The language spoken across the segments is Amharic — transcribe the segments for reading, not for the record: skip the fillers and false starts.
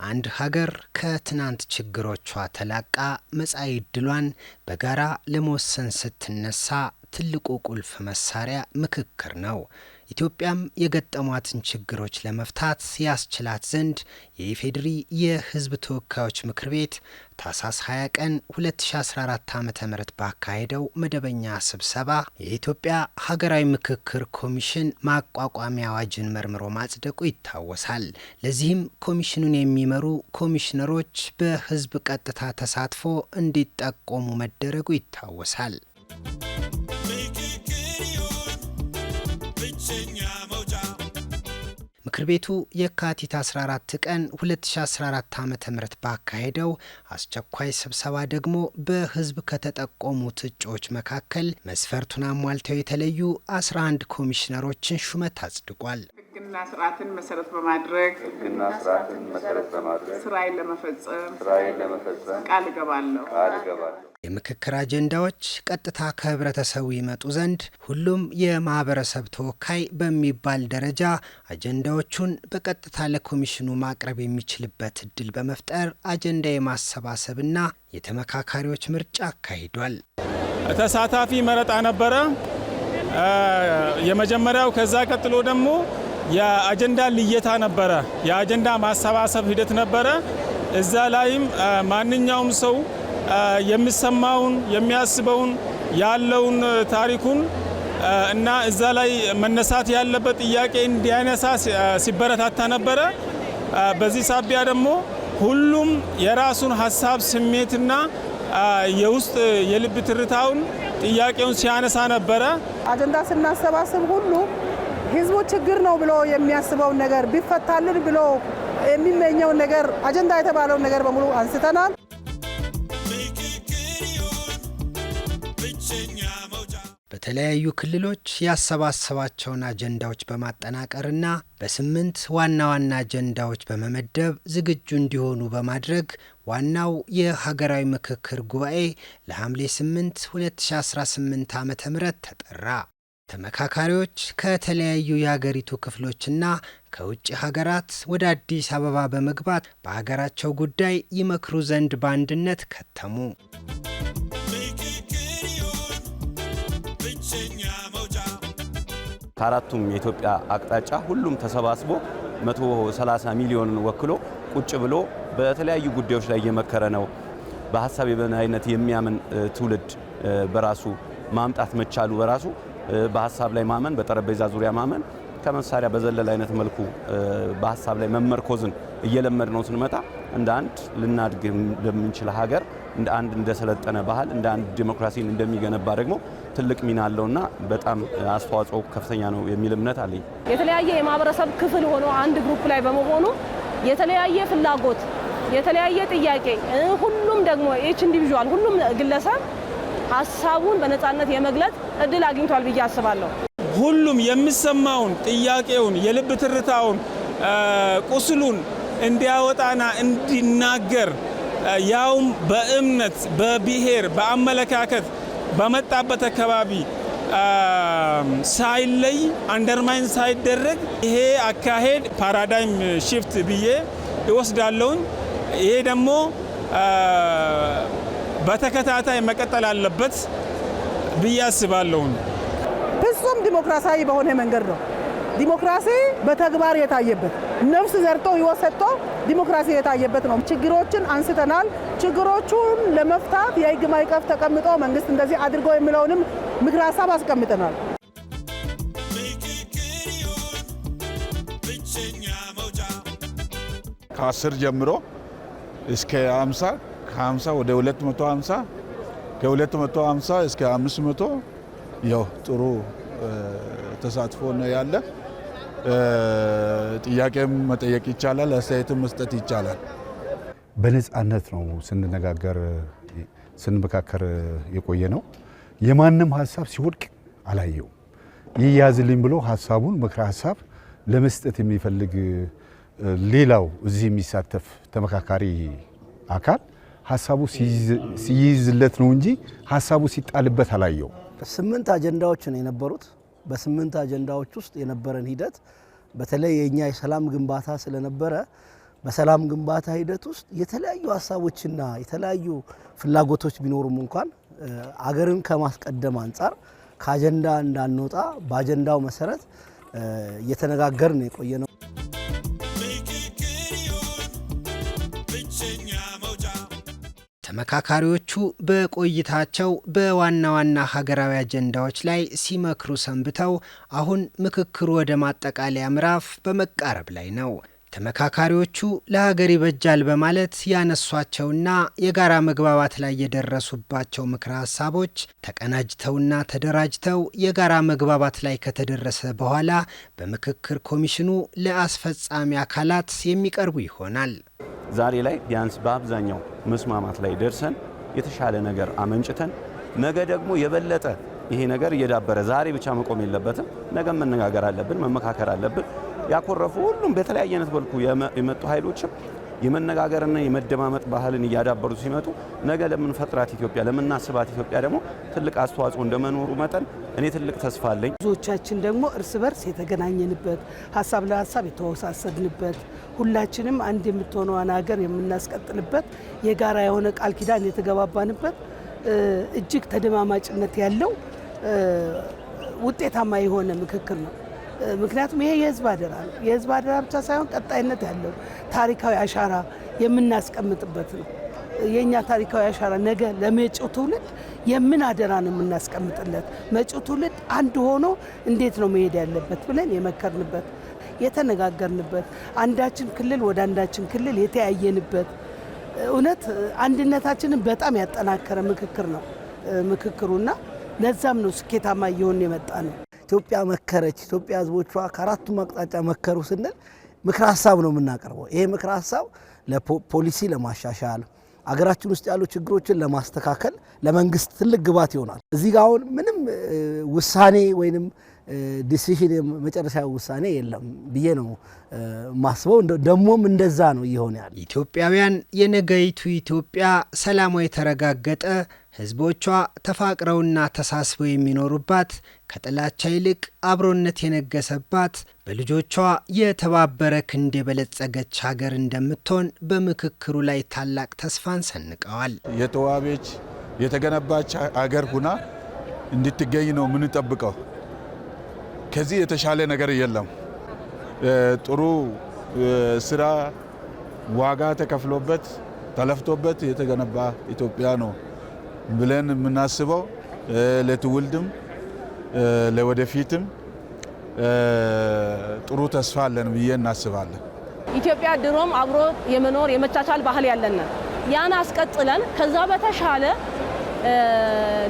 አንድ ሀገር ከትናንት ችግሮቿ ተላቃ መጻኢ ዕድሏን በጋራ ለመወሰን ስትነሳ ትልቁ ቁልፍ መሳሪያ ምክክር ነው። ኢትዮጵያም የገጠሟትን ችግሮች ለመፍታት ያስችላት ዘንድ የኢፌዴሪ የሕዝብ ተወካዮች ምክር ቤት ታኅሳስ 20 ቀን 2014 ዓ.ም ባካሄደው መደበኛ ስብሰባ የኢትዮጵያ ሀገራዊ ምክክር ኮሚሽን ማቋቋሚያ አዋጅን መርምሮ ማጽደቁ ይታወሳል። ለዚህም ኮሚሽኑን የሚመሩ ኮሚሽነሮች በሕዝብ ቀጥታ ተሳትፎ እንዲጠቆሙ መደረጉ ይታወሳል። ምክር ቤቱ የካቲት 14 ቀን 2014 ዓ.ም ባካሄደው አስቸኳይ ስብሰባ ደግሞ በሕዝብ ከተጠቆሙት እጩዎች መካከል መስፈርቱን አሟልተው የተለዩ 11 ኮሚሽነሮችን ሹመት አጽድቋል። ሕግና ስርዓትን መሰረት በማድረግ ስራዬን ለመፈጸም ቃል እገባለሁ። የምክክር አጀንዳዎች ቀጥታ ከህብረተሰቡ ይመጡ ዘንድ ሁሉም የማህበረሰብ ተወካይ በሚባል ደረጃ አጀንዳዎቹን በቀጥታ ለኮሚሽኑ ማቅረብ የሚችልበት እድል በመፍጠር አጀንዳ የማሰባሰብና የተመካካሪዎች ምርጫ አካሂዷል። ተሳታፊ መረጣ ነበረ የመጀመሪያው። ከዛ ቀጥሎ ደግሞ የአጀንዳ ልየታ ነበረ። የአጀንዳ ማሰባሰብ ሂደት ነበረ። እዛ ላይም ማንኛውም ሰው የሚሰማውን የሚያስበውን ያለውን ታሪኩን እና እዛ ላይ መነሳት ያለበት ጥያቄ እንዲያነሳ ሲበረታታ ነበረ። በዚህ ሳቢያ ደግሞ ሁሉም የራሱን ሀሳብ ስሜትና የውስጥ የልብ ትርታውን ጥያቄውን ሲያነሳ ነበረ። አጀንዳ ስናሰባስብ ሁሉ ህዝቡ ችግር ነው ብሎ የሚያስበውን ነገር ቢፈታልን ብሎ የሚመኘውን ነገር አጀንዳ የተባለውን ነገር በሙሉ አንስተናል። በተለያዩ ክልሎች ያሰባሰባቸውን አጀንዳዎች በማጠናቀርና በ8 ዋና ዋና አጀንዳዎች በመመደብ ዝግጁ እንዲሆኑ በማድረግ ዋናው የሀገራዊ ምክክር ጉባኤ ለሐምሌ 8 2018 ዓ.ም ተጠራ። ተመካካሪዎች ከተለያዩ የሀገሪቱ ክፍሎችና ከውጭ ሀገራት ወደ አዲስ አበባ በመግባት በሀገራቸው ጉዳይ ይመክሩ ዘንድ በአንድነት ከተሙ። ከአራቱም የኢትዮጵያ አቅጣጫ ሁሉም ተሰባስቦ 130 ሚሊዮንን ወክሎ ቁጭ ብሎ በተለያዩ ጉዳዮች ላይ እየመከረ ነው። በሀሳብ የበላይነት የሚያምን ትውልድ በራሱ ማምጣት መቻሉ በራሱ በሀሳብ ላይ ማመን፣ በጠረጴዛ ዙሪያ ማመን ከመሳሪያ በዘለለ አይነት መልኩ በሀሳብ ላይ መመርኮዝን እየለመድ ነው ስንመጣ እንደ አንድ ልናድግ እንደምንችል ሀገር እንደ አንድ እንደሰለጠነ ባህል እንደ አንድ ዲሞክራሲን እንደሚገነባ ደግሞ ትልቅ ሚና አለውና በጣም አስተዋጽኦ ከፍተኛ ነው የሚል እምነት አለኝ። የተለያየ የማህበረሰብ ክፍል ሆኖ አንድ ግሩፕ ላይ በመሆኑ የተለያየ ፍላጎት፣ የተለያየ ጥያቄ ሁሉም ደግሞ ኤች ኢንዲቪጁዋል ሁሉም ግለሰብ ሀሳቡን በነጻነት የመግለጽ እድል አግኝቷል ብዬ አስባለሁ። ሁሉም የሚሰማውን ጥያቄውን የልብ ትርታውን ቁስሉን እንዲያወጣና እንዲናገር ያውም በእምነት በብሔር በአመለካከት በመጣበት አካባቢ ሳይለይ አንደርማይን ሳይደረግ ይሄ አካሄድ ፓራዳይም ሽፍት ብዬ ይወስዳለሁኝ። ይሄ ደግሞ በተከታታይ መቀጠል አለበት ብዬ አስባለሁኝ። ፍጹም ዲሞክራሲያዊ በሆነ መንገድ ነው ዲሞክራሲ በተግባር የታየበት፣ ነፍስ ዘርቶ ህይወት ሰጥቶ ዲሞክራሲ የታየበት ነው። ችግሮችን አንስተናል። ችግሮቹን ለመፍታት የህግ ማዕቀፍ ተቀምጦ መንግስት እንደዚህ አድርጎ የሚለውንም ምክር ሀሳብ አስቀምጠናል። ከ10 ጀምሮ እስከ 50 ከ50 ወደ 250 ከ250 እስከ 500 ያው ጥሩ ተሳትፎ ነው ያለ። ጥያቄም መጠየቅ ይቻላል፣ አስተያየትም መስጠት ይቻላል። በነጻነት ነው ስንነጋገር ስንመካከር የቆየ ነው። የማንም ሀሳብ ሲወድቅ አላየው። ይያዝልኝ ብሎ ሀሳቡን ምክረ ሀሳብ ለመስጠት የሚፈልግ ሌላው እዚህ የሚሳተፍ ተመካካሪ አካል ሀሳቡ ሲይዝለት ነው እንጂ ሀሳቡ ሲጣልበት አላየው። 8 አጀንዳዎች ነው የነበሩት። በ8 አጀንዳዎች ውስጥ የነበረን ሂደት በተለይ የኛ የሰላም ግንባታ ስለነበረ በሰላም ግንባታ ሂደት ውስጥ የተለያዩ ሀሳቦችና የተለያዩ ፍላጎቶች ቢኖሩም እንኳን አገርን ከማስቀደም አንፃር ከአጀንዳ እንዳንወጣ በአጀንዳው መሰረት እየተነጋገርን የቆየነው። ተመካካሪዎቹ በቆይታቸው በዋና ዋና ሀገራዊ አጀንዳዎች ላይ ሲመክሩ ሰንብተው አሁን ምክክሩ ወደ ማጠቃለያ ምዕራፍ በመቃረብ ላይ ነው። ተመካካሪዎቹ ለሀገር ይበጃል በማለት ያነሷቸውና የጋራ መግባባት ላይ የደረሱባቸው ምክረ ሀሳቦች ተቀናጅተውና ተደራጅተው የጋራ መግባባት ላይ ከተደረሰ በኋላ በምክክር ኮሚሽኑ ለአስፈጻሚ አካላት የሚቀርቡ ይሆናል። ዛሬ ላይ ቢያንስ በአብዛኛው መስማማት ላይ ደርሰን የተሻለ ነገር አመንጭተን ነገ ደግሞ የበለጠ ይሄ ነገር እየዳበረ ዛሬ ብቻ መቆም የለበትም። ነገ መነጋገር አለብን፣ መመካከር አለብን። ያኮረፉ ሁሉም በተለያየ አይነት መልኩ የመጡ ኃይሎችም የመነጋገርና የመደማመጥ ባህልን እያዳበሩ ሲመጡ ነገ ለምንፈጥራት ኢትዮጵያ ለምናስባት ኢትዮጵያ ደግሞ ትልቅ አስተዋጽኦ እንደመኖሩ መጠን እኔ ትልቅ ተስፋ አለኝ። ብዙዎቻችን ደግሞ እርስ በርስ የተገናኘንበት ሀሳብ ለሀሳብ የተወሳሰድንበት ሁላችንም አንድ የምትሆነውን ሀገር የምናስቀጥልበት የጋራ የሆነ ቃል ኪዳን የተገባባንበት እጅግ ተደማማጭነት ያለው ውጤታማ የሆነ ምክክር ነው። ምክንያቱም ይሄ የህዝብ አደራ ነው። የህዝብ አደራ ብቻ ሳይሆን ቀጣይነት ያለው ታሪካዊ አሻራ የምናስቀምጥበት ነው። የኛ ታሪካዊ አሻራ ነገ ለመጪው ትውልድ የምን አደራ ነው የምናስቀምጥለት? መጪው ትውልድ አንድ ሆኖ እንዴት ነው መሄድ ያለበት ብለን የመከርንበት የተነጋገርንበት አንዳችን ክልል ወደ አንዳችን ክልል የተያየንበት እውነት አንድነታችንን በጣም ያጠናከረ ምክክር ነው ምክክሩና ለዛም ነው ስኬታማ እየሆነ የመጣ ነው። ኢትዮጵያ መከረች፣ ኢትዮጵያ ህዝቦቿ ከአራቱም አቅጣጫ መከሩ ስንል ምክረ ሀሳብ ነው የምናቀርበው። ይሄ ምክረ ሀሳብ ለፖሊሲ ለማሻሻል አገራችን ውስጥ ያሉ ችግሮችን ለማስተካከል ለመንግስት ትልቅ ግባት ይሆናል። እዚህ ጋር አሁን ምንም ውሳኔ ወይንም ዲሲሽን መጨረሻ ውሳኔ የለም ብዬ ነው ማስበው። ደሞም እንደዛ ነው እየሆነ ያለ። ኢትዮጵያውያን የነገይቱ ኢትዮጵያ ሰላሟ የተረጋገጠ ህዝቦቿ ተፋቅረውና ተሳስበው የሚኖሩባት ከጥላቻ ይልቅ አብሮነት የነገሰባት በልጆቿ የተባበረ ክንድ የበለጸገች ሀገር እንደምትሆን በምክክሩ ላይ ታላቅ ተስፋን ሰንቀዋል። የተዋበች የተገነባች ሀገር ሁና እንድትገኝ ነው የምንጠብቀው። ከዚህ የተሻለ ነገር የለም። ጥሩ ስራ ዋጋ ተከፍሎበት ተለፍቶበት የተገነባ ኢትዮጵያ ነው ብለን የምናስበው ለትውልድም ለወደፊትም ጥሩ ተስፋ አለን ብዬ እናስባለን። ኢትዮጵያ ድሮም አብሮ የመኖር የመቻቻል ባህል ያለን ያን አስቀጥለን ከዛ በተሻለ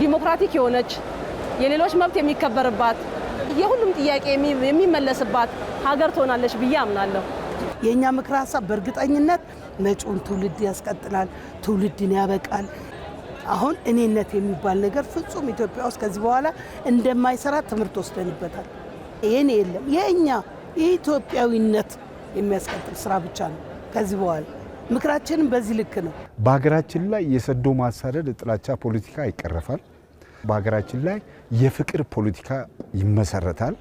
ዲሞክራቲክ የሆነች የሌሎች መብት የሚከበርባት የሁሉም ጥያቄ የሚመለስባት ሀገር ትሆናለች ብዬ አምናለሁ። የኛ ምክረ ሀሳብ በእርግጠኝነት መጪውን ትውልድ ያስቀጥላል፣ ትውልድን ያበቃል። አሁን እኔነት የሚባል ነገር ፍጹም ኢትዮጵያ ውስጥ ከዚህ በኋላ እንደማይሰራ ትምህርት ወስደንበታል። ይሄን የለም የኛ የኢትዮጵያዊነት የሚያስቀጥል ስራ ብቻ ነው። ከዚህ በኋላ ምክራችንም በዚህ ልክ ነው። በሀገራችን ላይ የሰዶ ማሳደድ ጥላቻ ፖለቲካ ይቀረፋል። በሀገራችን ላይ የፍቅር ፖለቲካ ይመሰረታል።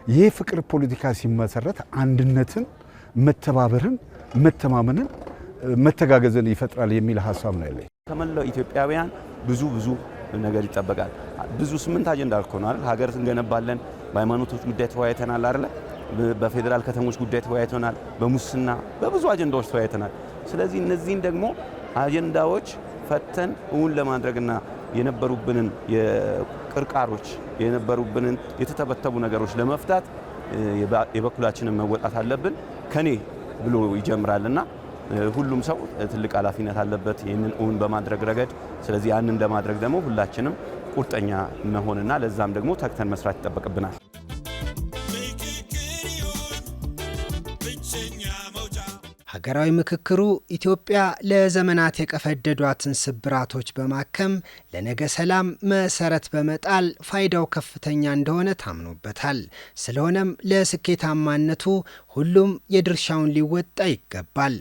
ይህ ፍቅር ፖለቲካ ሲመሰረት አንድነትን፣ መተባበርን፣ መተማመንን፣ መተጋገዝን ይፈጥራል የሚል ሀሳብ ነው ያለኝ። ከመላው ኢትዮጵያውያን ብዙ ነገር ይጠበቃል። ብዙ 8 አጀንዳ አልኮናል። ሀገር እንገነባለን። በሃይማኖቶች ጉዳይ ተወያይተናል አይደል? በፌዴራል ከተሞች ጉዳይ ተወያይተናል። በሙስና በብዙ አጀንዳዎች ተወያይተናል። ስለዚህ እነዚህን ደግሞ አጀንዳዎች ፈተን እውን ለማድረግና የነበሩብንን የቅርቃሮች የነበሩብንን የተተበተቡ ነገሮች ለመፍታት የበኩላችንን መወጣት አለብን። ከኔ ብሎ ይጀምራልና ሁሉም ሰው ትልቅ ኃላፊነት አለበት ይህንን እውን በማድረግ ረገድ። ስለዚህ ያንን ለማድረግ ደግሞ ሁላችንም ቁርጠኛ መሆንና ለዛም ደግሞ ተግተን መስራት ይጠበቅብናል። ሀገራዊ ምክክሩ ኢትዮጵያ ለዘመናት የቀፈደዷትን ስብራቶች በማከም ለነገ ሰላም መሰረት በመጣል ፋይዳው ከፍተኛ እንደሆነ ታምኖበታል። ስለሆነም ለስኬታማነቱ ሁሉም የድርሻውን ሊወጣ ይገባል።